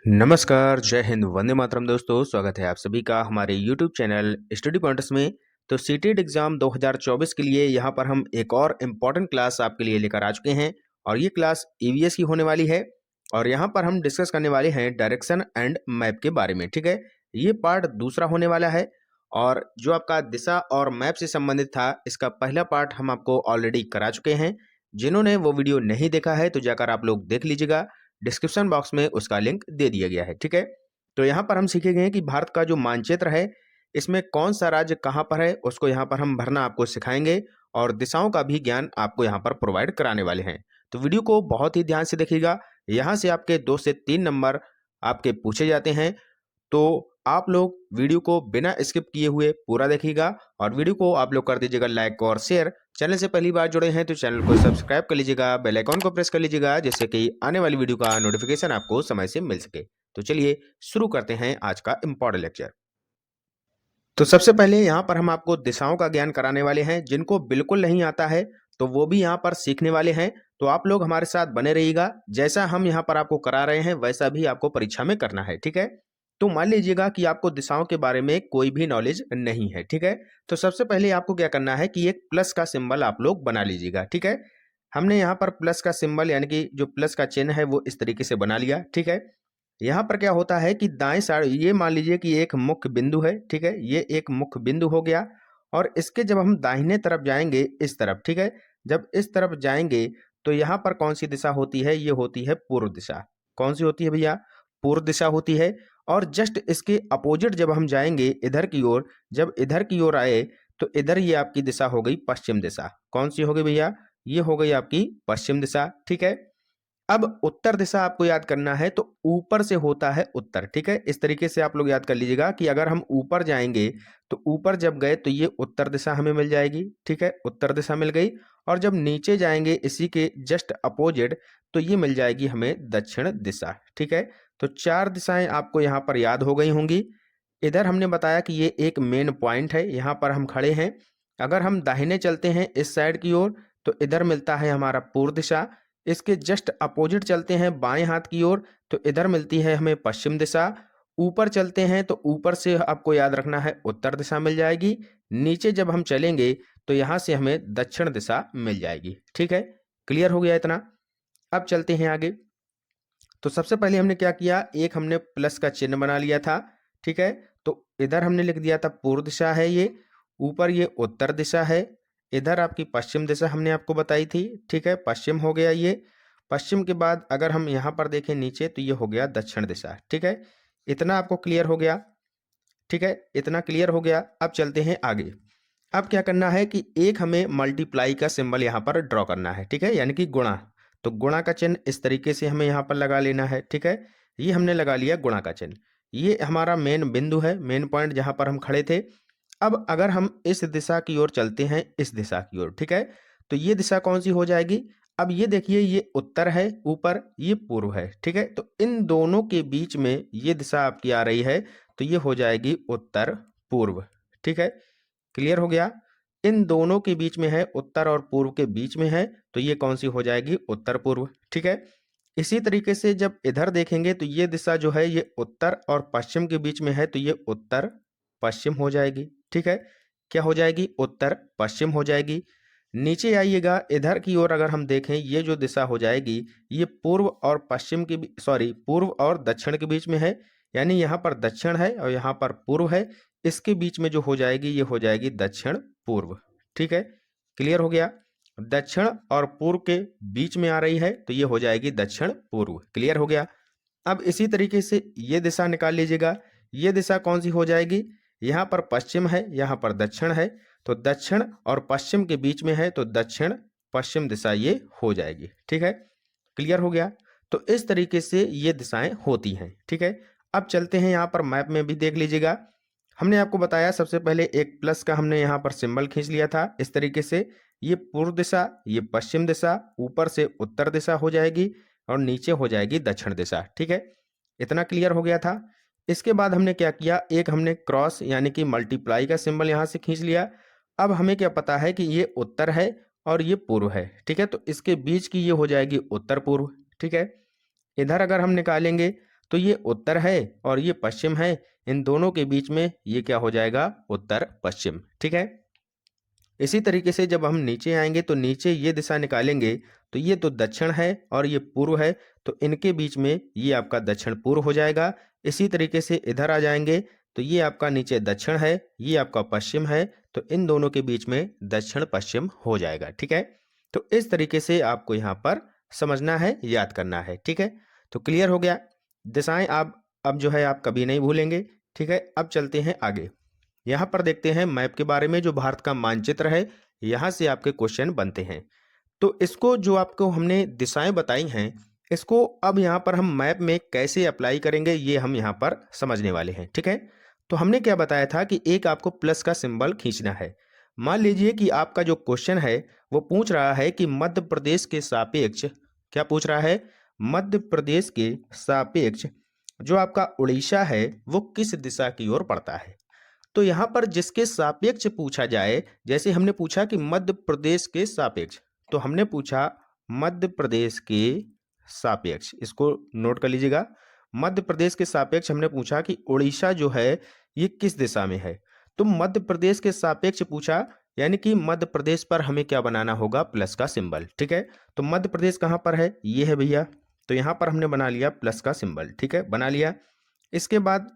नमस्कार, जय हिंद, वंदे मातरम दोस्तों। स्वागत है आप सभी का हमारे यूट्यूब चैनल स्टडी पॉइंट्स में। तो सीटेट एग्जाम 2024 के लिए यहाँ पर हम एक और इम्पॉर्टेंट क्लास आपके लिए लेकर आ चुके हैं और ये क्लास ईवीएस की होने वाली है और यहाँ पर हम डिस्कस करने वाले हैं डायरेक्शन एंड मैप के बारे में। ठीक है, ये पार्ट दूसरा होने वाला है और जो आपका दिशा और मैप से संबंधित था इसका पहला पार्ट हम आपको ऑलरेडी करा चुके हैं। जिन्होंने वो वीडियो नहीं देखा है तो जाकर आप लोग देख लीजिएगा, डिस्क्रिप्शन बॉक्स में उसका लिंक दे दिया गया है। ठीक है, तो यहाँ पर हम सीखेंगे कि भारत का जो मानचित्र है इसमें कौन सा राज्य कहाँ पर है, उसको यहाँ पर हम भरना आपको सिखाएंगे और दिशाओं का भी ज्ञान आपको यहाँ पर प्रोवाइड कराने वाले हैं। तो वीडियो को बहुत ही ध्यान से देखिएगा, यहाँ से आपके 2 से 3 नंबर आपके पूछे जाते हैं। तो आप लोग वीडियो को बिना स्किप किए हुए पूरा देखिएगा और वीडियो को आप लोग कर दीजिएगा लाइक और शेयर। चैनल से पहली बार जुड़े हैं तो चैनल को सब्सक्राइब कर लीजिएगा, बेल आइकॉन को प्रेस कर लीजिएगा जिससे कि आने वाली वीडियो का नोटिफिकेशन आपको समय से मिल सके। तो चलिए शुरू करते हैं आज का इम्पोर्टेंट लेक्चर। तो सबसे पहले यहाँ पर हम आपको दिशाओं का ज्ञान कराने वाले हैं। जिनको बिल्कुल नहीं आता है तो वो भी यहाँ पर सीखने वाले हैं। तो आप लोग हमारे साथ बने रहिएगा, जैसा हम यहाँ पर आपको करा रहे हैं वैसा भी आपको परीक्षा में करना है। ठीक है, तो मान लीजिएगा कि आपको दिशाओं के बारे में कोई भी नॉलेज नहीं है। ठीक है, तो सबसे पहले आपको क्या करना है कि एक प्लस का सिंबल आप लोग बना लीजिएगा। ठीक है, हमने यहाँ पर प्लस का सिंबल यानी कि जो प्लस का चिन्ह है वो इस तरीके से बना लिया। ठीक है, यहाँ पर क्या होता है कि दाएं साइड ये मान लीजिए कि एक मुख्य बिंदु है। ठीक है, ये एक मुख्य बिंदु हो गया और इसके जब हम दाहिने तरफ जाएंगे इस तरफ, ठीक है, जब इस तरफ जाएंगे तो यहाँ पर कौन सी दिशा होती है, ये होती है पूर्व दिशा। कौन सी होती है भैया? पूर्व दिशा होती है। और जस्ट इसके अपोजिट जब हम जाएंगे इधर की ओर, जब इधर की ओर आए तो इधर ये आपकी दिशा हो गई पश्चिम दिशा। कौन सी हो गई भैया? ये हो गई आपकी पश्चिम दिशा। ठीक है, अब उत्तर दिशा आपको याद करना है तो ऊपर से होता है उत्तर। ठीक है, इस तरीके से आप लोग याद कर लीजिएगा कि अगर हम ऊपर जाएंगे तो ऊपर जब गए तो ये उत्तर दिशा हमें मिल जाएगी। ठीक है, उत्तर दिशा मिल गई। और जब नीचे जाएंगे इसी के जस्ट अपोजिट तो ये मिल जाएगी हमें दक्षिण दिशा। ठीक है, तो 4 दिशाएं आपको यहाँ पर याद हो गई होंगी। इधर हमने बताया कि ये एक मेन पॉइंट है, यहाँ पर हम खड़े हैं। अगर हम दाहिने चलते हैं इस साइड की ओर तो इधर मिलता है हमारा पूर्व दिशा। इसके जस्ट अपोजिट चलते हैं बाएं हाथ की ओर तो इधर मिलती है हमें पश्चिम दिशा। ऊपर चलते हैं तो ऊपर से आपको याद रखना है उत्तर दिशा मिल जाएगी। नीचे जब हम चलेंगे तो यहाँ से हमें दक्षिण दिशा मिल जाएगी। ठीक है, क्लियर हो गया इतना? अब चलते हैं आगे। तो सबसे पहले हमने क्या किया, एक हमने प्लस का चिन्ह बना लिया था। ठीक है, तो इधर हमने लिख दिया था पूर्व दिशा है ये, ऊपर ये उत्तर दिशा है, इधर आपकी पश्चिम दिशा हमने आपको बताई थी। ठीक है, पश्चिम हो गया ये। पश्चिम के बाद अगर हम यहाँ पर देखें नीचे तो ये हो गया दक्षिण दिशा। ठीक है, इतना आपको क्लियर हो गया? ठीक है, इतना क्लियर हो गया। अब चलते हैं आगे। अब क्या करना है कि एक हमें मल्टीप्लाई का सिंबल यहाँ पर ड्रॉ करना है। ठीक है, यानी कि गुणा। तो गुणा का चिन्ह इस तरीके से हमें यहाँ पर लगा लेना है। ठीक है, ये हमने लगा लिया गुणा का चिन्ह। ये हमारा मेन बिंदु है, मेन पॉइंट जहाँ पर हम खड़े थे। अब अगर हम इस दिशा की ओर चलते हैं, इस दिशा की ओर, ठीक है, तो ये दिशा कौन सी हो जाएगी? अब ये देखिए, ये उत्तर है ऊपर, ये पूर्व है। ठीक है, तो इन दोनों के बीच में ये दिशा आपकी आ रही है तो ये हो जाएगी उत्तर पूर्व। ठीक है, क्लियर हो गया? इन दोनों के बीच में है, उत्तर और पूर्व के बीच में है तो ये कौन सी हो जाएगी? उत्तर पूर्व। ठीक है, इसी तरीके से जब इधर देखेंगे तो ये दिशा जो है ये उत्तर और पश्चिम के बीच में है तो ये उत्तर पश्चिम हो जाएगी। ठीक है, क्या हो जाएगी? उत्तर पश्चिम हो जाएगी। नीचे आइएगा, इधर की ओर अगर हम देखें ये जो दिशा हो जाएगी ये पूर्व और पश्चिम के पूर्व और दक्षिण के बीच में है। यानी यहाँ पर दक्षिण है और यहाँ पर पूर्व है, इसके बीच में जो हो जाएगी ये हो जाएगी दक्षिण पूर्व। ठीक है, क्लियर हो गया? दक्षिण और पूर्व के बीच में आ रही है तो ये हो जाएगी दक्षिण पूर्व। क्लियर हो गया? अब इसी तरीके से ये दिशा निकाल लीजिएगा। ये दिशा कौन सी हो जाएगी? यहाँ पर पश्चिम है, यहाँ पर दक्षिण है, तो दक्षिण और पश्चिम के बीच में है तो दक्षिण पश्चिम दिशा ये हो जाएगी। ठीक है, क्लियर हो गया? तो इस तरीके से ये दिशाएं होती हैं। ठीक है, अब चलते हैं यहाँ पर मैप में भी देख लीजिएगा। हमने आपको बताया सबसे पहले एक प्लस का हमने यहाँ पर सिंबल खींच लिया था इस तरीके से। ये पूर्व दिशा, ये पश्चिम दिशा, ऊपर से उत्तर दिशा हो जाएगी और नीचे हो जाएगी दक्षिण दिशा। ठीक है, इतना क्लियर हो गया था? इसके बाद हमने क्या किया, एक हमने क्रॉस यानी कि मल्टीप्लाई का सिंबल यहाँ से खींच लिया। अब हमें क्या पता है कि ये उत्तर है और ये पूर्व है। ठीक है, तो इसके बीच की ये हो जाएगी उत्तर पूर्व। ठीक है, इधर अगर हम निकालेंगे तो ये उत्तर है और ये पश्चिम है, इन दोनों के बीच में ये क्या हो जाएगा, उत्तर पश्चिम। ठीक है। इसी तरीके से जब हम नीचे आएंगे तो नीचे ये दिशा निकालेंगे तो ये तो दक्षिण है और ये पूर्व है, तो इनके बीच में ये आपका दक्षिण पूर्व हो जाएगा। इसी तरीके से इधर आ जाएंगे तो ये आपका नीचे दक्षिण है, ये आपका पश्चिम है, तो इन दोनों के बीच में दक्षिण पश्चिम हो जाएगा। ठीक है। तो इस तरीके से आपको यहाँ पर समझना है, याद करना है। ठीक है। तो क्लियर हो गया। दिशाएं आप अब जो है आप कभी नहीं भूलेंगे। ठीक है। अब चलते हैं आगे। यहाँ पर देखते हैं मैप के बारे में, जो भारत का मानचित्र है, यहाँ से आपके क्वेश्चन बनते हैं। तो इसको जो आपको हमने दिशाएं बताई हैं, इसको अब यहाँ पर हम मैप में कैसे अप्लाई करेंगे ये हम यहाँ पर समझने वाले हैं। ठीक है। तो हमने क्या बताया था कि एक आपको प्लस का सिंबल खींचना है। मान लीजिए कि आपका जो क्वेश्चन है वो पूछ रहा है कि मध्य प्रदेश के सापेक्ष, क्या पूछ रहा है, मध्य प्रदेश के सापेक्ष जो आपका उड़ीसा है वो किस दिशा की ओर पड़ता है। तो यहाँ पर जिसके सापेक्ष पूछा जाए, जैसे हमने पूछा कि मध्य प्रदेश के सापेक्ष, तो हमने पूछा मध्य प्रदेश के सापेक्ष, इसको नोट कर लीजिएगा। मध्य प्रदेश के सापेक्ष हमने पूछा कि उड़ीसा जो है ये किस दिशा में है। तो मध्य प्रदेश के सापेक्ष पूछा, यानी कि मध्य प्रदेश पर हमें क्या बनाना होगा, प्लस का सिंबल। ठीक है। तो मध्य प्रदेश कहाँ पर है, ये है भैया, तो यहाँ पर हमने बना लिया प्लस का सिंबल। ठीक है, बना लिया। इसके बाद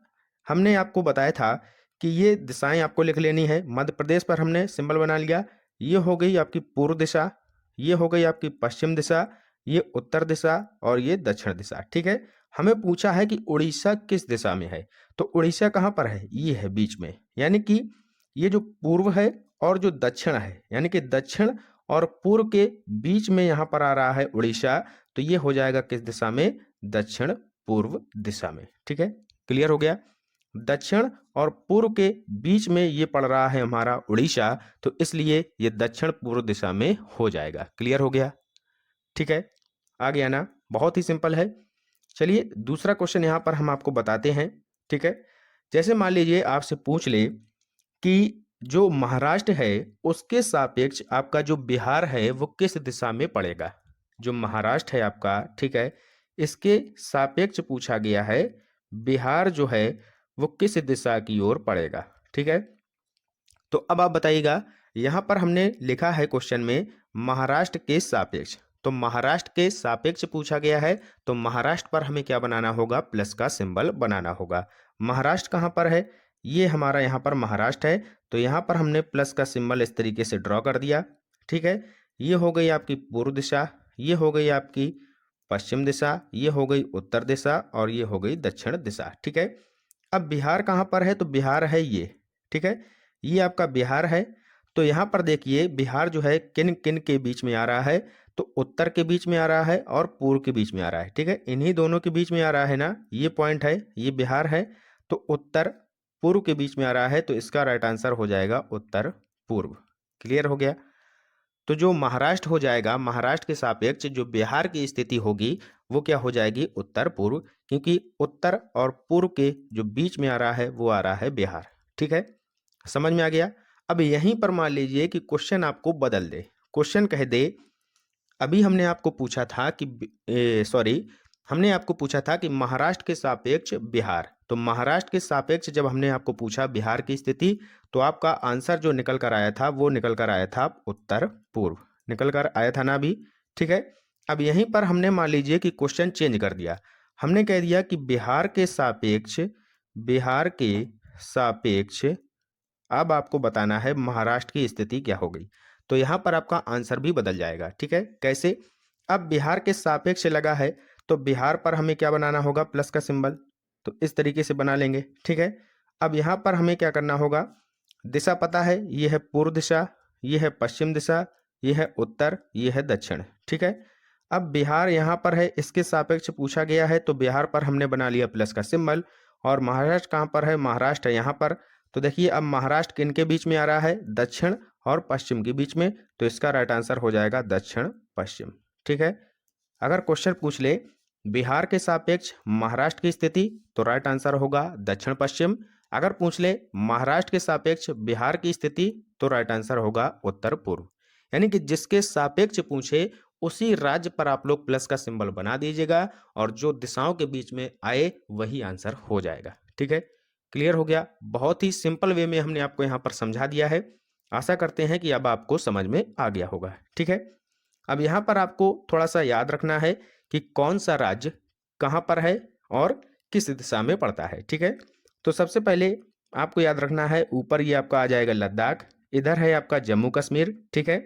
हमने आपको बताया था कि ये दिशाएं आपको लिख लेनी है। मध्य प्रदेश पर हमने सिंबल बना लिया। ये हो गई आपकी पूर्व दिशा, ये हो गई आपकी पश्चिम दिशा, ये उत्तर दिशा और ये दक्षिण दिशा। ठीक है। हमें पूछा है कि उड़ीसा किस दिशा में है, तो उड़ीसा कहाँ पर है, ये है बीच में, यानी कि ये जो पूर्व है और जो दक्षिण है, यानी कि दक्षिण और पूर्व के बीच में यहाँ पर आ रहा है उड़ीसा, तो ये हो जाएगा किस दिशा में, दक्षिण पूर्व दिशा में। ठीक है, क्लियर हो गया। दक्षिण और पूर्व के बीच में ये पड़ रहा है हमारा उड़ीसा, तो इसलिए ये दक्षिण पूर्व दिशा में हो जाएगा। क्लियर हो गया। ठीक है, आगे आना बहुत ही सिंपल है। चलिए दूसरा क्वेश्चन यहाँ पर हम आपको बताते हैं। ठीक है, जैसे मान लीजिए आपसे पूछ ले कि जो महाराष्ट्र है उसके सापेक्ष आपका जो बिहार है वो किस दिशा में पड़ेगा। जो महाराष्ट्र है आपका, ठीक है, इसके सापेक्ष पूछा गया है, बिहार जो है वो किस दिशा की ओर पड़ेगा। ठीक है, तो अब आप बताइएगा, यहाँ पर हमने लिखा है क्वेश्चन में महाराष्ट्र के सापेक्ष, तो महाराष्ट्र के सापेक्ष पूछा गया है, तो महाराष्ट्र पर हमें क्या बनाना होगा, प्लस का सिंबल बनाना होगा। महाराष्ट्र कहाँ पर है, ये हमारा यहाँ पर महाराष्ट्र है, तो यहाँ पर हमने प्लस का सिंबल इस तरीके से ड्रॉ कर दिया। ठीक है, ये हो गई आपकी पूर्व दिशा, ये हो गई आपकी पश्चिम दिशा, ये हो गई उत्तर दिशा और ये हो गई दक्षिण दिशा। ठीक है, अब बिहार कहाँ पर है, तो बिहार है ये। ठीक है, ये आपका बिहार है। तो यहाँ पर देखिए बिहार जो है किन किन के बीच में आ रहा है, तो उत्तर के बीच में आ रहा है और पूर्व के बीच में आ रहा है। ठीक है, इन्हीं दोनों के बीच में आ रहा है ना, ये पॉइंट है, ये बिहार है, तो उत्तर पूर्व के बीच में आ रहा है, तो इसका राइट आंसर हो जाएगा उत्तर पूर्व। क्लियर हो गया। तो जो महाराष्ट्र हो जाएगा, महाराष्ट्र के सापेक्ष जो बिहार की स्थिति होगी वो क्या हो जाएगी, उत्तर पूर्व, क्योंकि उत्तर और पूर्व के जो बीच में आ रहा है वो आ रहा है बिहार। ठीक है, समझ में आ गया। अब यहीं पर मान लीजिए कि क्वेश्चन आपको बदल दे, क्वेश्चन कह दे, अभी हमने आपको पूछा था कि हमने आपको पूछा था कि महाराष्ट्र के सापेक्ष बिहार, तो महाराष्ट्र के सापेक्ष जब हमने आपको पूछा बिहार की स्थिति, तो आपका आंसर जो निकल कर आया था वो निकल कर आया था उत्तर पूर्व, निकल कर आया था ना भी। ठीक है, अब यहीं पर हमने मान लीजिए कि क्वेश्चन चेंज कर दिया, हमने कह दिया कि बिहार के सापेक्ष, बिहार के सापेक्ष अब आपको बताना है महाराष्ट्र की स्थिति क्या हो गई, तो यहाँ पर आपका आंसर भी बदल जाएगा। ठीक है, कैसे, अब बिहार के सापेक्ष लगा है, तो बिहार पर हमें क्या बनाना होगा, प्लस का सिंबल, तो इस तरीके से बना लेंगे। ठीक है, अब यहाँ पर हमें क्या करना होगा, दिशा पता है, ये है पूर्व दिशा, ये है पश्चिम दिशा, ये है उत्तर, ये है दक्षिण। ठीक है, अब बिहार यहाँ पर है, इसके सापेक्ष पूछा गया है, तो बिहार पर हमने बना लिया प्लस का सिंबल, और महाराष्ट्र कहाँ पर है, महाराष्ट्र है यहाँ पर, तो देखिए अब महाराष्ट्र किन के बीच में आ रहा है, दक्षिण और पश्चिम के बीच में, तो इसका राइट आंसर हो जाएगा दक्षिण पश्चिम। ठीक है, अगर क्वेश्चन पूछ ले बिहार के सापेक्ष महाराष्ट्र की स्थिति, तो राइट आंसर होगा दक्षिण पश्चिम। अगर पूछ ले महाराष्ट्र के सापेक्ष बिहार की स्थिति, तो राइट आंसर होगा उत्तर पूर्व। यानी कि जिसके सापेक्ष पूछे उसी राज्य पर आप लोग प्लस का सिंबल बना दीजिएगा और जो दिशाओं के बीच में आए वही आंसर हो जाएगा। ठीक है, क्लियर हो गया। बहुत ही सिंपल वे में हमने आपको यहाँ पर समझा दिया है। आशा करते हैं कि अब आपको समझ में आ गया होगा। ठीक है, अब यहाँ पर आपको थोड़ा सा याद रखना है कि कौन सा राज्य कहाँ पर है और किस दिशा में पड़ता है। ठीक है, तो सबसे पहले आपको याद रखना है, ऊपर ये आपका आ जाएगा लद्दाख, इधर है आपका जम्मू कश्मीर। ठीक है,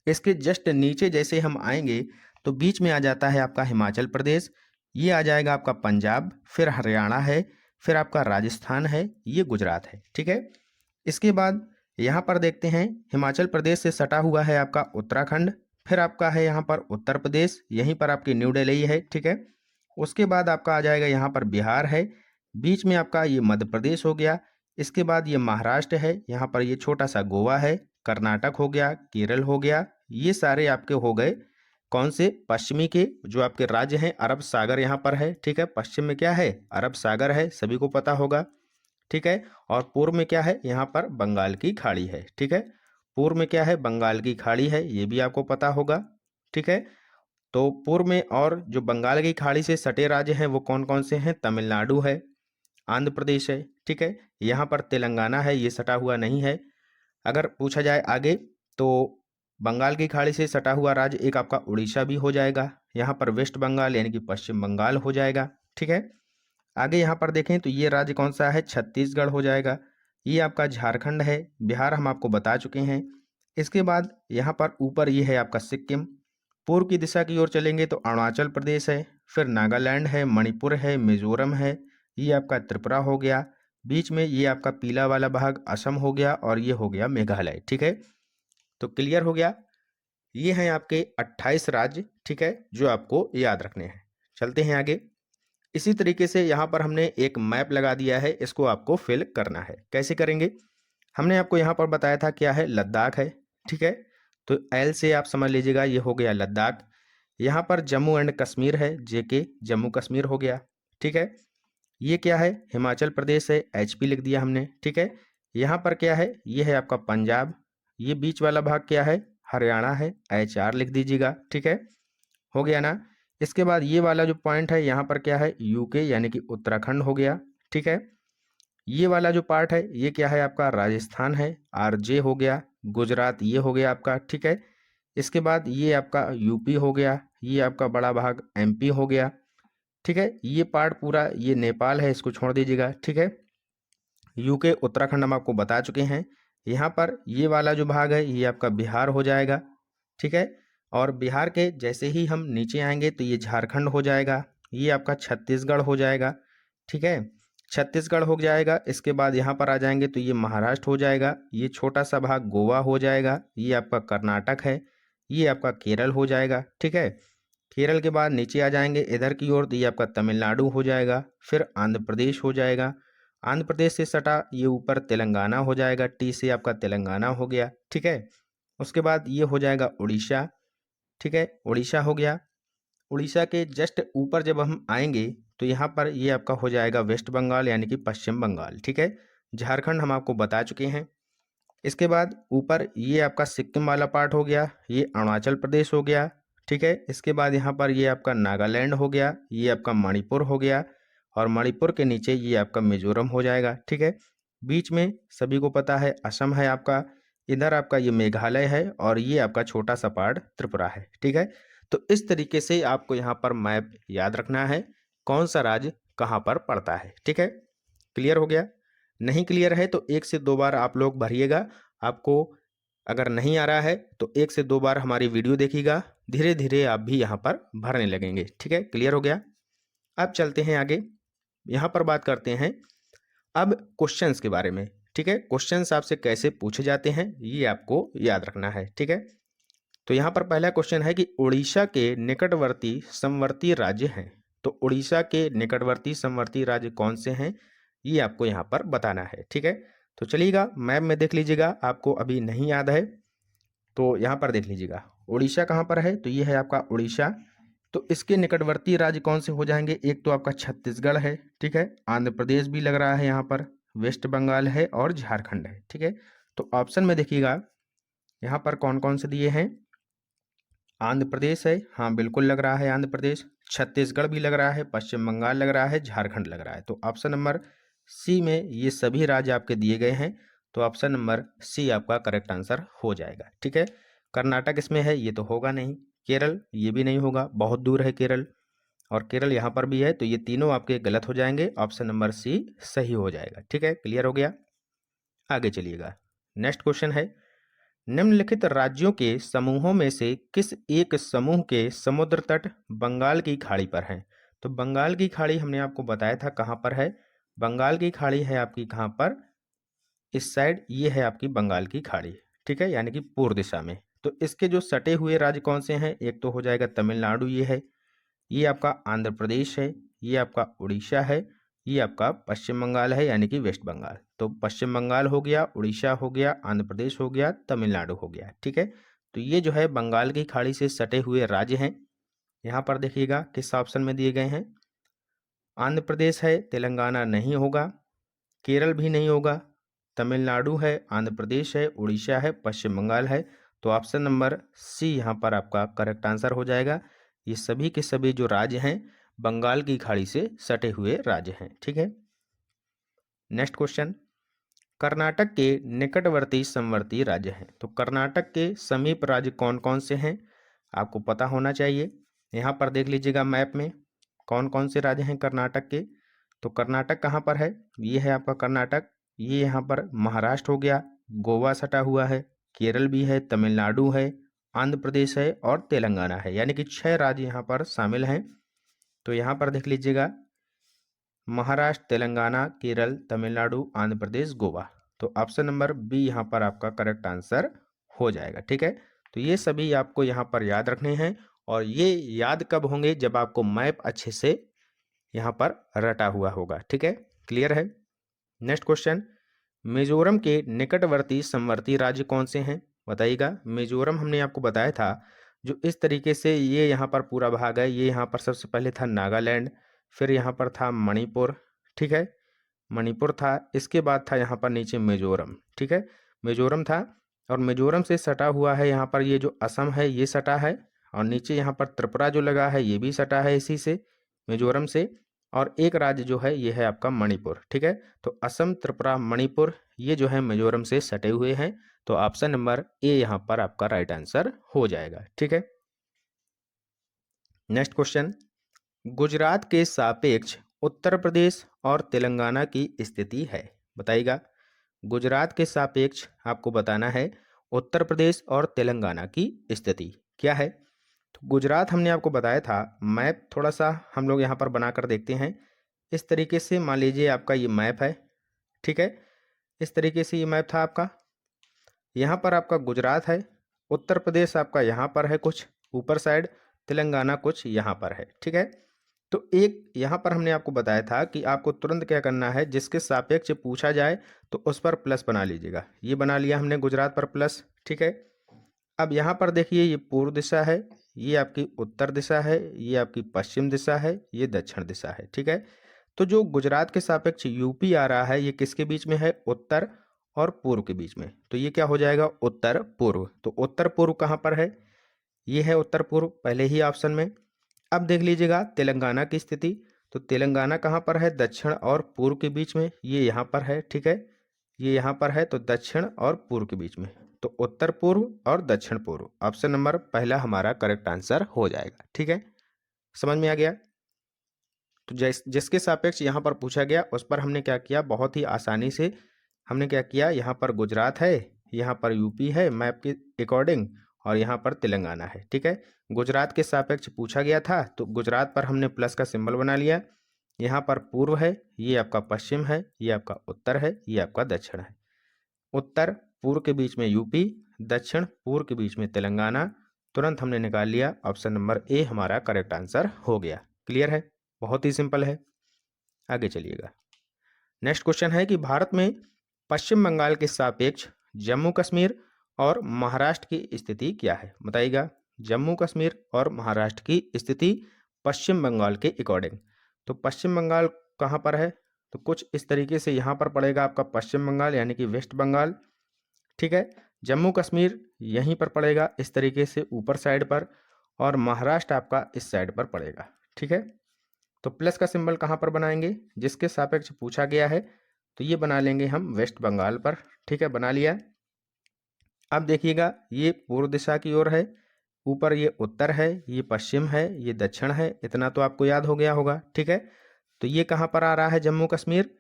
इसके जस्ट नीचे जैसे हम आएंगे तो बीच में आ जाता है आपका हिमाचल प्रदेश, ये आ जाएगा आपका पंजाब, फिर हरियाणा है, फिर आपका राजस्थान है, ये गुजरात है। ठीक है, इसके बाद यहाँ पर देखते हैं हिमाचल प्रदेश से सटा हुआ है आपका उत्तराखंड, फिर आपका है यहाँ पर उत्तर प्रदेश, यहीं पर आपकी न्यू दिल्ली है। ठीक है, उसके बाद आपका आ जाएगा यहाँ पर बिहार है, बीच में आपका ये मध्य प्रदेश हो गया, इसके बाद ये महाराष्ट्र है, यहाँ पर ये छोटा सा गोवा है, कर्नाटक हो गया, केरल हो गया, ये सारे आपके हो गए कौन से, पश्चिमी के जो आपके राज्य हैं। अरब सागर यहाँ पर है। ठीक है, पश्चिम में क्या है, अरब सागर है, सभी को पता होगा। ठीक है, और पूर्व में क्या है, यहाँ पर बंगाल की खाड़ी है। ठीक है, पूर्व में क्या है, बंगाल की खाड़ी है, ये भी आपको पता होगा। ठीक है, तो पूर्व में और जो बंगाल की खाड़ी से सटे राज्य हैं वो कौन कौन से हैं, तमिलनाडु है, आंध्र प्रदेश है। ठीक है, यहाँ पर तेलंगाना है, ये सटा हुआ नहीं है। अगर पूछा जाए आगे तो बंगाल की खाड़ी से सटा हुआ राज्य एक आपका उड़ीसा भी हो जाएगा, यहाँ पर वेस्ट बंगाल यानी कि पश्चिम बंगाल हो जाएगा। ठीक है, आगे यहाँ पर देखें तो ये राज्य कौन सा है, छत्तीसगढ़ हो जाएगा, ये आपका झारखंड है, बिहार हम आपको बता चुके हैं। इसके बाद यहाँ पर ऊपर ये है आपका सिक्किम, पूर्व की दिशा की ओर चलेंगे तो अरुणाचल प्रदेश है, फिर नागालैंड है, मणिपुर है, मिजोरम है, ये आपका त्रिपुरा हो गया, बीच में ये आपका पीला वाला भाग असम हो गया और ये हो गया मेघालय। ठीक है, तो क्लियर हो गया। ये हैं आपके 28 राज्य। ठीक है, जो आपको याद रखने हैं। चलते हैं आगे। इसी तरीके से यहाँ पर हमने एक मैप लगा दिया है, इसको आपको फिल करना है। कैसे करेंगे, हमने आपको यहाँ पर बताया था क्या है, लद्दाख है। ठीक है, तो एल से आप समझ लीजिएगा ये हो गया लद्दाख। यहाँ पर जम्मू एंड कश्मीर है, जेके जम्मू कश्मीर हो गया। ठीक है, ये क्या है, हिमाचल प्रदेश है, एचपी लिख दिया हमने। ठीक है, यहाँ पर क्या है, ये है आपका पंजाब, ये बीच वाला भाग क्या है, हरियाणा है, HR लिख दीजिएगा। ठीक है, हो गया ना। इसके बाद ये वाला जो पॉइंट है यहाँ पर क्या है, यूके यानी कि उत्तराखंड हो गया। ठीक है, ये वाला जो पार्ट है ये क्या है आपका, राजस्थान है, RJ हो गया, गुजरात ये हो गया आपका। ठीक है, इसके बाद ये आपका यूपी हो गया, ये आपका बड़ा भाग MP हो गया। ठीक है, ये पार्ट पूरा ये नेपाल है, इसको छोड़ दीजिएगा। ठीक है, यूके उत्तराखंड हम आपको बता चुके हैं। यहाँ पर ये वाला जो भाग है ये आपका बिहार हो जाएगा। ठीक है, और बिहार के जैसे ही हम नीचे आएंगे तो ये झारखंड हो जाएगा, ये आपका छत्तीसगढ़ हो जाएगा। ठीक है, छत्तीसगढ़ हो जाएगा। इसके बाद यहाँ पर आ जाएंगे तो ये महाराष्ट्र हो जाएगा, ये छोटा सा भाग गोवा हो जाएगा, ये आपका कर्नाटक है, ये आपका केरल हो जाएगा। ठीक है, केरल के बाद नीचे आ जाएंगे इधर की ओर तो ये आपका तमिलनाडु हो जाएगा, फिर आंध्र प्रदेश हो जाएगा, आंध्र प्रदेश से सटा ये ऊपर तेलंगाना हो जाएगा, T से आपका तेलंगाना हो गया। ठीक है, उसके बाद ये हो जाएगा उड़ीसा। ठीक है, उड़ीसा हो गया। उड़ीसा के जस्ट ऊपर जब हम आएंगे तो यहाँ पर ये आपका हो जाएगा वेस्ट बंगाल यानी कि पश्चिम बंगाल। ठीक है, झारखंड हम आपको बता चुके हैं। इसके बाद ऊपर ये आपका सिक्किम वाला पार्ट हो गया, ये अरुणाचल प्रदेश हो गया। ठीक है, इसके बाद यहाँ पर ये आपका नागालैंड हो गया, ये आपका मणिपुर हो गया, और मणिपुर के नीचे ये आपका मिजोरम हो जाएगा। ठीक है, बीच में सभी को पता है असम है आपका, इधर आपका ये मेघालय है, और ये आपका छोटा सा पार्ट त्रिपुरा है। ठीक है, तो इस तरीके से आपको यहाँ पर मैप याद रखना है, कौन सा राज्य कहाँ पर पड़ता है। ठीक है, क्लियर हो गया। नहीं क्लियर है तो 1 से 2 बार आप लोग भरिएगा। आपको अगर नहीं आ रहा है तो 1 से 2 बार हमारी वीडियो देखिएगा, धीरे धीरे आप भी यहाँ पर भरने लगेंगे। ठीक है, क्लियर हो गया। अब चलते हैं आगे, यहाँ पर बात करते हैं अब क्वेश्चंस के बारे में। ठीक है, क्वेश्चंस आपसे कैसे पूछे जाते हैं ये आपको याद रखना है। ठीक है, तो यहाँ पर पहला क्वेश्चन है कि उड़ीसा के निकटवर्ती समवर्ती राज्य हैं, तो उड़ीसा के निकटवर्ती समवर्ती राज्य कौन से हैं ये आपको यहाँ पर बताना है। ठीक है, तो चलिएगा मैप में देख लीजिएगा, आपको अभी नहीं याद है तो यहाँ पर देख लीजिएगा उड़ीसा कहाँ पर है, तो ये है आपका उड़ीसा। तो इसके निकटवर्ती राज्य कौन से हो जाएंगे, एक तो आपका छत्तीसगढ़ है। ठीक है, आंध्र प्रदेश भी लग रहा है यहाँ पर, वेस्ट बंगाल है और झारखंड है। ठीक है, तो ऑप्शन में देखिएगा यहाँ पर कौन कौन से दिए हैं, आंध्र प्रदेश है, हाँ बिल्कुल लग रहा है आंध्र प्रदेश। छत्तीसगढ़ भी लग रहा है, पश्चिम बंगाल लग रहा है, झारखंड लग रहा है। तो ऑप्शन नंबर सी में ये सभी राज्य आपके दिए गए हैं, तो ऑप्शन नंबर सी आपका करेक्ट आंसर हो जाएगा। ठीक है, कर्नाटक इसमें है, ये तो होगा नहीं। केरल, ये भी नहीं होगा, बहुत दूर है केरल। और केरल यहाँ पर भी है, तो ये तीनों आपके गलत हो जाएंगे, ऑप्शन नंबर सी सही हो जाएगा। ठीक है, क्लियर हो गया। आगे चलिएगा, नेक्स्ट क्वेश्चन है, निम्नलिखित राज्यों के समूहों में से किस एक समूह के समुद्र तट बंगाल की खाड़ी पर हैं? तो बंगाल की खाड़ी हमने आपको बताया था कहाँ पर है। बंगाल की खाड़ी है आपकी कहाँ पर, इस साइड, ये है आपकी बंगाल की खाड़ी। ठीक है, यानी कि पूर्व दिशा में। तो इसके जो सटे हुए राज्य कौन से हैं, एक तो हो जाएगा तमिलनाडु, ये है, ये आपका आंध्र प्रदेश है, ये आपका उड़ीसा है, ये आपका पश्चिम बंगाल है, यानी कि वेस्ट बंगाल। तो पश्चिम बंगाल हो गया, उड़ीसा हो गया, आंध्र प्रदेश हो गया, तमिलनाडु हो गया। ठीक है, तो ये जो है बंगाल की खाड़ी से सटे हुए राज्य हैं। यहाँ पर देखिएगा किस ऑप्शन में दिए गए हैं। आंध्र प्रदेश है, तेलंगाना नहीं होगा, केरल भी नहीं होगा, तमिलनाडु है, आंध्र प्रदेश है, उड़ीसा है, पश्चिम बंगाल है। तो ऑप्शन नंबर सी यहाँ पर आपका करेक्ट आंसर हो जाएगा। ये सभी के सभी जो राज्य हैं बंगाल की खाड़ी से सटे हुए राज्य हैं। ठीक है, नेक्स्ट क्वेश्चन, कर्नाटक के निकटवर्ती समवर्ती राज्य हैं। तो कर्नाटक के समीप राज्य कौन कौन से हैं, आपको पता होना चाहिए। यहाँ पर देख लीजिएगा मैप में कौन कौन से राज्य हैं कर्नाटक के। तो कर्नाटक कहाँ पर है, ये है आपका कर्नाटक, ये यहाँ पर महाराष्ट्र हो गया, गोवा सटा हुआ है, केरल भी है, तमिलनाडु है, आंध्र प्रदेश है और तेलंगाना है, यानी कि 6 राज्य यहाँ पर शामिल हैं। तो यहाँ पर देख लीजिएगा महाराष्ट्र, तेलंगाना, केरल, तमिलनाडु, आंध्र प्रदेश, गोवा। तो ऑप्शन नंबर बी यहाँ पर आपका करेक्ट आंसर हो जाएगा। ठीक है, तो ये सभी आपको यहाँ पर याद रखने हैं, और ये याद कब होंगे, जब आपको मैप अच्छे से यहाँ पर रटा हुआ होगा। ठीक है, क्लियर है। नेक्स्ट क्वेश्चन, मिजोरम के निकटवर्ती समवर्ती राज्य कौन से हैं, बताइएगा। मिजोरम हमने आपको बताया था, जो इस तरीके से ये यहाँ पर पूरा भाग है, ये यहाँ पर सबसे पहले था नागालैंड, फिर यहाँ पर था मणिपुर। ठीक है, मणिपुर था, इसके बाद था यहाँ पर नीचे मिजोरम। ठीक है, मिजोरम था, और मिजोरम से सटा हुआ है यहाँ पर ये जो असम है, ये सटा है, और नीचे यहाँ पर त्रिपुरा जो लगा है ये भी सटा है इसी से, मिजोरम से। और एक राज्य जो है ये है आपका मणिपुर। ठीक है, तो असम, त्रिपुरा, मणिपुर ये जो है मिजोरम से सटे हुए हैं। तो ऑप्शन नंबर ए यहाँ पर आपका राइट आंसर हो जाएगा। ठीक है, नेक्स्ट क्वेश्चन, गुजरात के सापेक्ष उत्तर प्रदेश और तेलंगाना की स्थिति है, बताइएगा। गुजरात के सापेक्ष आपको बताना है उत्तर प्रदेश और तेलंगाना की स्थिति क्या है। तो गुजरात हमने आपको बताया था, मैप थोड़ा सा हम लोग यहाँ पर बनाकर देखते हैं। इस तरीके से मान लीजिए आपका ये मैप है। ठीक है, इस तरीके से ये मैप था आपका, यहाँ पर आपका गुजरात है, उत्तर प्रदेश आपका यहाँ पर है कुछ ऊपर साइड, तेलंगाना कुछ यहाँ पर है। ठीक है, तो एक यहाँ पर हमने आपको बताया था कि आपको तुरंत क्या करना है, जिसके सापेक्ष पूछा जाए तो उस पर प्लस बना लीजिएगा। ये बना लिया हमने गुजरात पर प्लस। ठीक है, अब यहाँ पर देखिए ये पूर्व दिशा है, ये आपकी उत्तर दिशा है, ये आपकी पश्चिम दिशा है, ये दक्षिण दिशा है। ठीक है, तो जो गुजरात के सापेक्ष यूपी आ रहा है, ये किसके बीच में है, उत्तर और पूर्व के बीच में। तो ये क्या हो जाएगा, उत्तर पूर्व। तो उत्तर पूर्व कहाँ पर है, ये है उत्तर पूर्व पहले ही ऑप्शन में। अब देख लीजिएगा तेलंगाना की स्थिति, तो तेलंगाना कहाँ पर है, दक्षिण और पूर्व के बीच में, ये यहाँ पर है। ठीक है, ये यहाँ पर है, तो दक्षिण और पूर्व के बीच में। तो उत्तर पूर्व और दक्षिण पूर्व, ऑप्शन नंबर पहला हमारा करेक्ट आंसर हो जाएगा। ठीक है, समझ में आ गया। तो जिसके सापेक्ष यहाँ पर पूछा गया उस पर हमने क्या किया, बहुत ही आसानी से हमने क्या किया, यहाँ पर गुजरात है, यहाँ पर यूपी है मैप के अकॉर्डिंग, और यहाँ पर तेलंगाना है। ठीक है, गुजरात के सापेक्ष पूछा गया था तो गुजरात पर हमने प्लस का सिंबल बना लिया। यहाँ पर पूर्व है, ये आपका पश्चिम है, ये आपका उत्तर है, ये आपका दक्षिण है। उत्तर पूर्व के बीच में यूपी, दक्षिण पूर्व के बीच में तेलंगाना, तुरंत हमने निकाल लिया, ऑप्शन नंबर ए हमारा करेक्ट आंसर हो गया। क्लियर है, बहुत ही सिंपल है। आगे चलिएगा, नेक्स्ट क्वेश्चन है कि भारत में पश्चिम बंगाल के सापेक्ष जम्मू कश्मीर और महाराष्ट्र की स्थिति क्या है, बताइएगा। जम्मू कश्मीर और महाराष्ट्र की स्थिति पश्चिम बंगाल के अकॉर्डिंग। तो पश्चिम बंगाल कहाँ पर है, तो कुछ इस तरीके से यहाँ पर पड़ेगा आपका पश्चिम बंगाल, यानी कि वेस्ट बंगाल। ठीक है, जम्मू कश्मीर यहीं पर पड़ेगा इस तरीके से ऊपर साइड पर, और महाराष्ट्र आपका इस साइड पर पड़ेगा। ठीक है, तो प्लस का सिंबल कहाँ पर बनाएंगे, जिसके सापेक्ष पूछा गया है, तो ये बना लेंगे हम वेस्ट बंगाल पर। ठीक है, बना लिया। अब देखिएगा ये पूर्व दिशा की ओर है, ऊपर ये उत्तर है, ये पश्चिम है, ये दक्षिण है, इतना तो आपको याद हो गया होगा। ठीक है, तो ये कहाँ पर आ रहा है, जम्मू कश्मीर,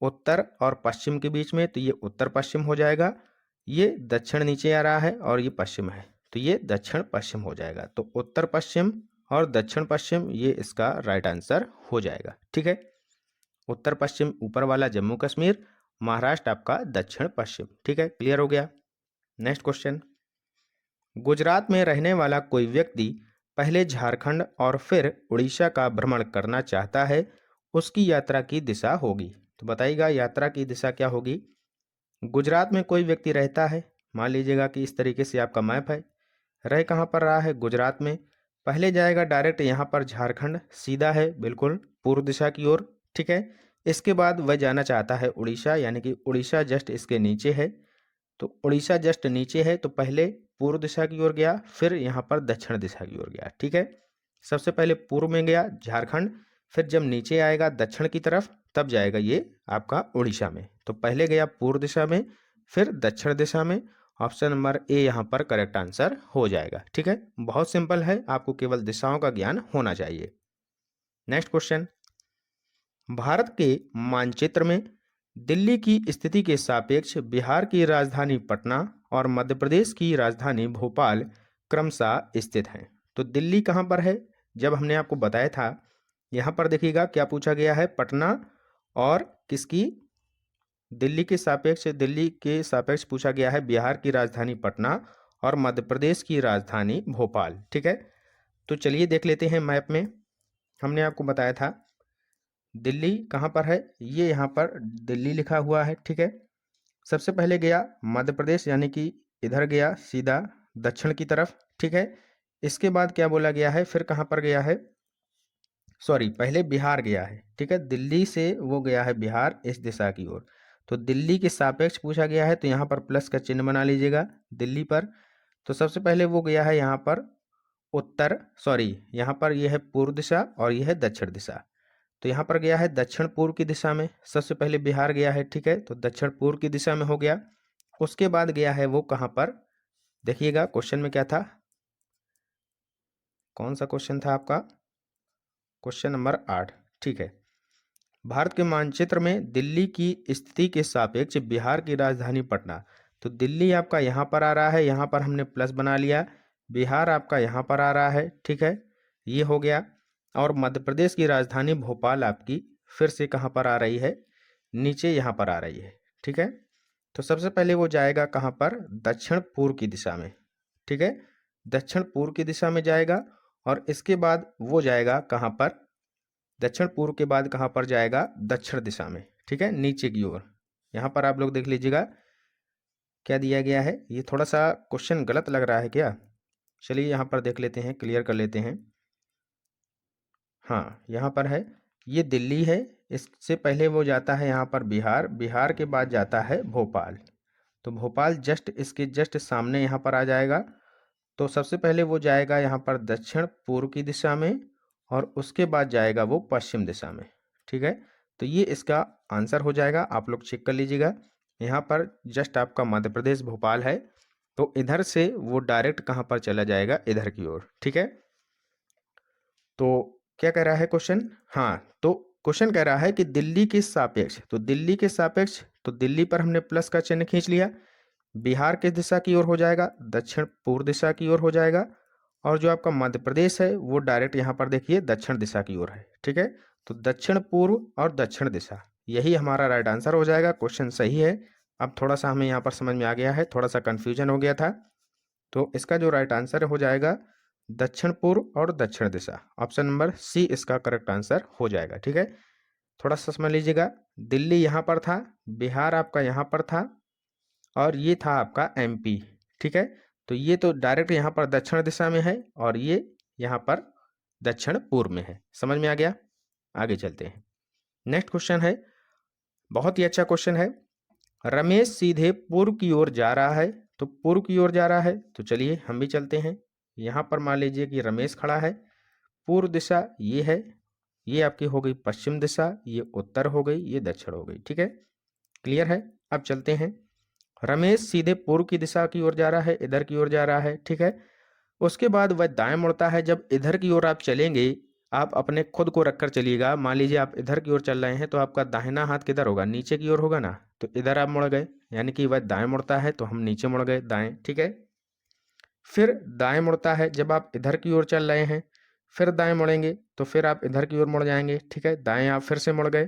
उत्तर और पश्चिम के बीच में, तो ये उत्तर पश्चिम हो जाएगा। ये दक्षिण नीचे आ रहा है और ये पश्चिम है, तो ये दक्षिण पश्चिम हो जाएगा। तो उत्तर पश्चिम और दक्षिण पश्चिम ये इसका राइट आंसर हो जाएगा। ठीक है, उत्तर पश्चिम ऊपर वाला जम्मू कश्मीर, महाराष्ट्र आपका दक्षिण पश्चिम। ठीक है, क्लियर हो गया। नेक्स्ट क्वेश्चन, गुजरात में रहने वाला कोई व्यक्ति पहले झारखंड और फिर उड़ीसा का भ्रमण करना चाहता है, उसकी यात्रा की दिशा होगी। तो बताइएगा यात्रा की दिशा क्या होगी। गुजरात में कोई व्यक्ति रहता है, मान लीजिएगा कि इस तरीके से आपका मैप है, रह कहाँ पर रहा है, गुजरात में, पहले जाएगा डायरेक्ट यहाँ पर झारखंड, सीधा है बिल्कुल पूर्व दिशा की ओर। ठीक है, इसके बाद वह जाना चाहता है उड़ीसा, यानी कि उड़ीसा जस्ट इसके नीचे है, तो उड़ीसा जस्ट नीचे है, तो पहले पूर्व दिशा की ओर गया, फिर यहाँ पर दक्षिण दिशा की ओर गया। ठीक है, सबसे पहले पूर्व में गया झारखंड, फिर जब नीचे आएगा दक्षिण की तरफ तब जाएगा ये आपका उड़ीसा में। तो पहले गया पूर्व दिशा में, फिर दक्षिण दिशा में। ऑप्शन नंबर ए यहाँ पर करेक्ट आंसर हो जाएगा। ठीक है, बहुत सिंपल है, आपको केवल दिशाओं का ज्ञान होना चाहिए। नेक्स्ट क्वेश्चन, भारत के मानचित्र में दिल्ली की स्थिति के सापेक्ष बिहार की राजधानी पटना और मध्य प्रदेश की राजधानी भोपाल क्रमशः स्थित हैं। तो दिल्ली कहाँ पर है, जब हमने आपको बताया था, यहाँ पर देखिएगा क्या पूछा गया है, पटना और किसकी, दिल्ली के सापेक्ष पूछा गया है बिहार की राजधानी पटना और मध्य प्रदेश की राजधानी भोपाल। ठीक है, तो चलिए देख लेते हैं मैप में। हमने आपको बताया था दिल्ली कहाँ पर है, ये यहाँ पर दिल्ली लिखा हुआ है। ठीक है, सबसे पहले गया मध्य प्रदेश, यानी कि इधर गया सीधा दक्षिण की तरफ। ठीक है, इसके बाद क्या बोला गया है, फिर कहाँ पर गया है, सॉरी पहले बिहार गया है। ठीक है, दिल्ली से वो गया है बिहार इस दिशा की ओर, तो दिल्ली के सापेक्ष पूछा गया है, तो यहाँ पर प्लस का चिन्ह बना लीजिएगा दिल्ली पर। तो सबसे पहले वो गया है यहाँ पर उत्तर, सॉरी यहाँ पर यह है पूर्व दिशा और यह है दक्षिण दिशा, तो यहाँ पर गया है दक्षिण पूर्व की दिशा में, सबसे पहले बिहार गया है। ठीक है, तो दक्षिण पूर्व की दिशा में हो गया। उसके बाद गया है वो कहाँ पर, देखिएगा क्वेश्चन में क्या था, कौन सा क्वेश्चन था आपका, क्वेश्चन नंबर 8। ठीक है, भारत के मानचित्र में दिल्ली की स्थिति के सापेक्ष बिहार की राजधानी पटना, तो दिल्ली आपका यहाँ पर आ रहा है, यहाँ पर हमने प्लस बना लिया, बिहार आपका यहाँ पर आ रहा है। ठीक है, ये हो गया। और मध्य प्रदेश की राजधानी भोपाल आपकी फिर से कहाँ पर आ रही है, नीचे यहाँ पर आ रही है। ठीक है, तो सबसे पहले वो जाएगा कहाँ पर, दक्षिण पूर्व की दिशा में। ठीक है, दक्षिण पूर्व की दिशा में जाएगा और इसके बाद वो जाएगा कहाँ पर, दक्षिण पूर्व के बाद कहाँ पर जाएगा, दक्षिण दिशा में। ठीक है, नीचे की ओर। यहाँ पर आप लोग देख लीजिएगा क्या दिया गया है, ये थोड़ा सा क्वेश्चन गलत लग रहा है क्या, चलिए यहाँ पर देख लेते हैं, क्लियर कर लेते हैं। हाँ, यहाँ पर है, ये दिल्ली है, इससे पहले वो जाता है यहाँ पर बिहार, बिहार के बाद जाता है भोपाल, तो भोपाल जस्ट इसके जस्ट सामने यहाँ पर आ जाएगा। तो सबसे पहले वो जाएगा यहाँ पर दक्षिण पूर्व की दिशा में और उसके बाद जाएगा वो पश्चिम दिशा में। ठीक है, तो ये इसका आंसर हो जाएगा, आप लोग चेक कर लीजिएगा। यहाँ पर जस्ट आपका मध्य प्रदेश भोपाल है, तो इधर से वो डायरेक्ट कहाँ पर चला जाएगा, इधर की ओर। ठीक है, तो क्या कह रहा है क्वेश्चन, हाँ तो क्वेश्चन कह रहा है कि दिल्ली के सापेक्ष, तो दिल्ली के सापेक्ष, तो दिल्ली पर हमने प्लस का चिन्ह खींच लिया, बिहार किस दिशा की ओर हो जाएगा, दक्षिण पूर्व दिशा की ओर हो जाएगा, और जो आपका मध्य प्रदेश है वो डायरेक्ट यहाँ पर देखिए दक्षिण दिशा की ओर है। ठीक है, तो दक्षिण पूर्व और दक्षिण दिशा, यही हमारा राइट आंसर हो जाएगा। क्वेश्चन सही है, अब थोड़ा सा हमें यहाँ पर समझ में आ गया है, थोड़ा सा कन्फ्यूजन हो गया था, तो इसका जो राइट आंसर हो जाएगा दक्षिण पूर्व और दक्षिण दिशा, ऑप्शन नंबर सी इसका करेक्ट आंसर हो जाएगा। ठीक है, थोड़ा सा समझ लीजिएगा, दिल्ली यहाँ पर था, बिहार आपका यहाँ पर था, और ये था आपका एमपी। ठीक है, तो ये तो डायरेक्ट यहाँ पर दक्षिण दिशा में है और ये यहाँ पर दक्षिण पूर्व में है। समझ में आ गया, आगे चलते हैं। नेक्स्ट क्वेश्चन है, बहुत ही अच्छा क्वेश्चन है, रमेश सीधे पूर्व की ओर जा रहा है, तो पूर्व की ओर जा रहा है, तो चलिए हम भी चलते हैं, यहाँ पर मान लीजिए कि रमेश खड़ा है, पूर्व दिशा ये है, ये आपकी हो गई पश्चिम दिशा, ये उत्तर हो गई, ये दक्षिण हो गई। ठीक है, क्लियर है। अब चलते हैं, रमेश सीधे पूर्व की दिशा की ओर जा रहा है, इधर की ओर जा रहा है। ठीक है, उसके बाद वह दाएं मुड़ता है। जब इधर की ओर आप चलेंगे, आप अपने खुद को रखकर चलिएगा। मान लीजिए आप इधर की ओर चल रहे हैं तो आपका दाहिना हाथ किधर होगा, नीचे की ओर होगा ना, तो इधर आप मुड़ गए, यानी कि वह दाएं मुड़ता है तो हम नीचे मुड़ गए दाएं। ठीक है, फिर दाएं मुड़ता है, जब आप इधर की ओर चल रहे हैं फिर दाएं मुड़ेंगे तो फिर आप इधर की ओर मुड़ जाएंगे। ठीक है, दाएं आप फिर से मुड़ गए,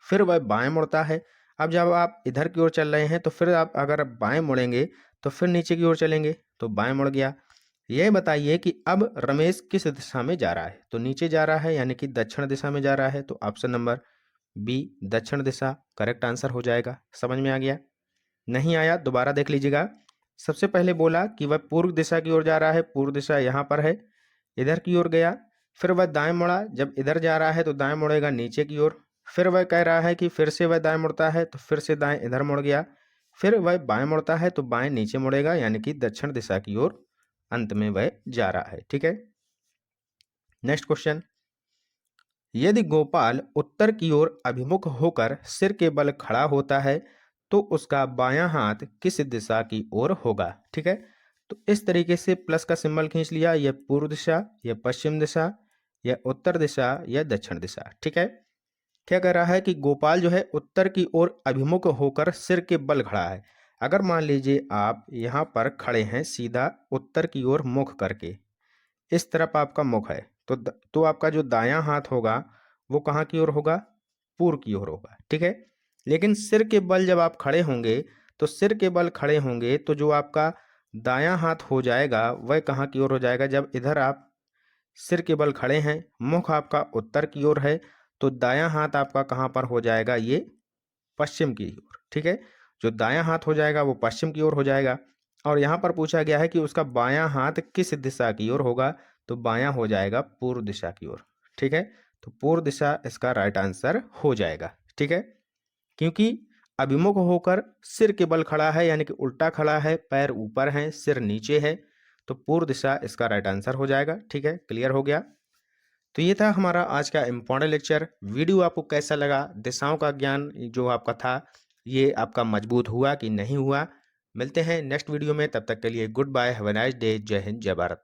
फिर वह बाएं मुड़ता है। अब जब आप इधर की ओर चल रहे हैं तो फिर आप अगर बाएं मुड़ेंगे तो फिर नीचे की ओर चलेंगे तो बाएं मुड़ गया। ये बताइए कि अब रमेश किस दिशा में जा रहा है, तो नीचे जा रहा है, यानी कि दक्षिण दिशा में जा रहा है। तो ऑप्शन नंबर बी दक्षिण दिशा करेक्ट आंसर हो जाएगा। समझ में आ गया? नहीं आया दोबारा देख लीजिएगा। सबसे पहले बोला कि वह पूर्व दिशा की ओर जा रहा है, पूर्व दिशा यहाँ पर है, इधर की ओर गया, फिर वह दाएं मुड़ा, जब इधर जा रहा है तो दाएं मुड़ेगा नीचे की ओर, फिर वह कह रहा है कि फिर से वह दाएं मुड़ता है तो फिर से दाएं इधर मुड़ गया, फिर वह बाएं मुड़ता है तो बाएं नीचे मुड़ेगा, यानी कि दक्षिण दिशा की ओर अंत में वह जा रहा है। ठीक है, नेक्स्ट क्वेश्चन, यदि गोपाल उत्तर की ओर अभिमुख होकर सिर के बल खड़ा होता है तो उसका बायां हाथ किस दिशा की ओर होगा। ठीक है, तो इस तरीके से प्लस का सिंबल खींच लिया, यह पूर्व दिशा, यह पश्चिम दिशा, यह उत्तर दिशा, यह दक्षिण दिशा। ठीक है, क्या कह रहा है कि गोपाल जो है उत्तर की ओर अभिमुख होकर सिर के बल खड़ा है। अगर मान लीजिए आप यहाँ पर खड़े हैं सीधा उत्तर की ओर मुख करके, इस तरफ आपका मुख है, तो आपका जो दायां हाथ होगा वो कहाँ की ओर होगा, पूर्व की ओर होगा। ठीक है, लेकिन सिर के बल जब आप खड़े होंगे तो सिर के बल खड़े होंगे तो जो आपका दायां हाथ हो जाएगा वह कहाँ की ओर हो जाएगा, जब इधर आप सिर के बल खड़े हैं, मुख आपका उत्तर की ओर है, तो दायां हाथ आपका कहाँ पर हो जाएगा, ये पश्चिम की ओर। ठीक है, जो दायां हाथ हो जाएगा वो पश्चिम की ओर हो जाएगा। और यहाँ पर पूछा गया है कि उसका बायां हाथ किस दिशा की ओर होगा, तो बायां हो जाएगा पूर्व दिशा की ओर। ठीक है, तो पूर्व दिशा इसका राइट आंसर हो जाएगा। ठीक है, क्योंकि अभिमुख होकर सिर के बल खड़ा है, यानी कि उल्टा खड़ा है, पैर ऊपर हैं, सिर नीचे है, तो पूर्व दिशा इसका राइट आंसर हो जाएगा। ठीक है, क्लियर हो गया। तो ये था हमारा आज का इम्पोर्टेंट लेक्चर। वीडियो आपको कैसा लगा, दिशाओं का ज्ञान जो आपका था ये आपका मजबूत हुआ कि नहीं हुआ? मिलते हैं नेक्स्ट वीडियो में, तब तक के लिए good bye, have a nice day, जय हिंद, जय भारत।